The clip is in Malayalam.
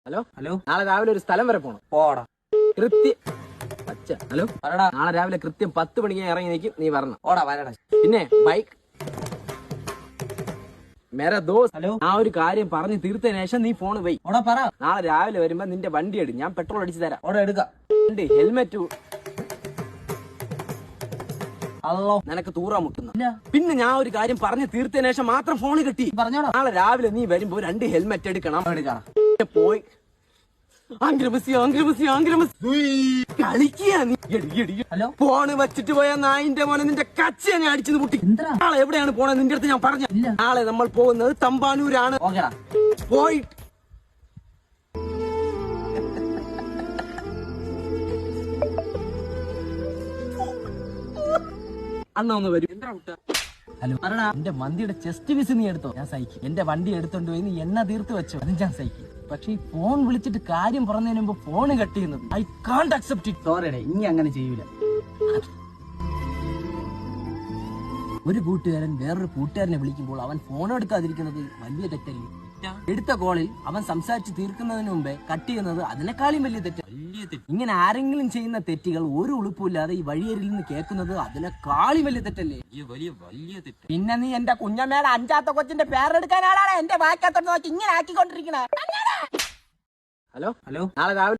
ഹലോ ഹലോ നാളെ രാവിലെ ഒരു സ്ഥലം വരെ പോണം. പോടാ. കൃത്യം അച്ഛ ഹലോ പറടാ. നാളെ രാവിലെ കൃത്യം 10 മണിക്ക് ഞാൻ ഇറങ്ങി നിൽക്കും, നീ വരണം. ഓടാ വരടാ. പിന്നെ ബൈക്ക് മേരെ ദോസ്. ഹലോ ആ ഒരു കാര്യം പറഞ്ഞു തീർത്തതിന് ശേഷം നീ ഫോൺ പോയി. ഓടാ പറ. നാളെ രാവിലെ വരുമ്പോ നിന്റെ വണ്ടി എടുക്കും, ഞാൻ പെട്രോൾ അടിച്ചു തരാം. ഓടാ എടുക്ക. ഹെൽമെറ്റ് അല്ലോ നിനക്ക് തൂറാൻ മുട്ടുന്നു. ഇല്ല. പിന്നെ ഞാൻ ഒരു കാര്യം പറഞ്ഞു തീർത്തതിന് ശേഷം മാത്രം ഫോൺ കിട്ടി. പറഞ്ഞോടാ. നാളെ രാവിലെ നീ വരുമ്പോ 2 ഹെൽമെറ്റ് എടുക്കണം. എടുക്കാം. പോയി കളിക്കുക നീ. ഹലോ ഫോണ് വെച്ചിട്ട് പോയ നായിന്റെ മോനെ നിന്റെ കച്ചനെ അടിച്ചു പൊട്ടി. എന്താ നാളെ എവിടെയാണ് പോണത് നിന്റെ അടുത്ത് ഞാൻ പറഞ്ഞു. ഇല്ല. നാളെ നമ്മൾ പോകുന്നത് തമ്പാനൂരാണ്. ഓക്കേടാ. പോയിട്ട് അന്ന് ഒന്ന് വരും. എന്താ ഹലോ പറടാ. എന്റെ വണ്ടിയുടെ ചെസ്റ്റ് പീസ് നീ എടുത്തോ, ഞാൻ സഹിക്കും. എന്റെ വണ്ടി എടുത്തോണ്ട് പോയി നീ എണ്ണ തീർത്ത് വെച്ചോ, അത് ഞാൻ സഹിക്കും. പക്ഷെ ഈ ഫോൺ വിളിച്ചിട്ട് കാര്യം പറഞ്ഞതിന് മുമ്പ് ഫോൺ കട്ട് ചെയ്യുന്നത് ഐ കാണ്ട് അക്സെപ്റ്റ് ഇറ്റ്. സോറിടെ, ഇനി അങ്ങനെ ചെയ്യൂല. ഒരു കൂട്ടുകാരൻ വേറൊരു കൂട്ടുകാരനെ വിളിക്കുമ്പോൾ അവൻ ഫോൺ എടുക്കാതിരിക്കുന്നത് വലിയ തെറ്റല്ലേ? എടുത്ത കോളിൽ അവൻ സംസാരിച്ച് തീർക്കുന്നതിന് മുമ്പേ കട്ട് ചെയ്യുന്നത് അതിനേക്കാളും വലിയ തെറ്റ്. ഇങ്ങനെ ആരെങ്കിലും ചെയ്യുന്ന തെറ്റുകൾ ഒരു ഉളുപ്പില്ലാതെ ഈ വഴിയരിൽ നിന്ന് കേൾക്കുന്നത് അതിനേക്കാളും വലിയ തെറ്റല്ലേ? വലിയ തെറ്റ്. പിന്നെ നീ എന്റെ കുഞ്ഞമ്മയുടെ 5ാമത്തെ കൊച്ചിന്റെ പേരെടുക്കാനാണ് എന്റെ വാക്കത്തോട്ട് നോക്കി ഇങ്ങനെ ആക്കിക്കൊണ്ടിരിക്കണ. ഹലോ ഹലോ നാളെ രാവിലെ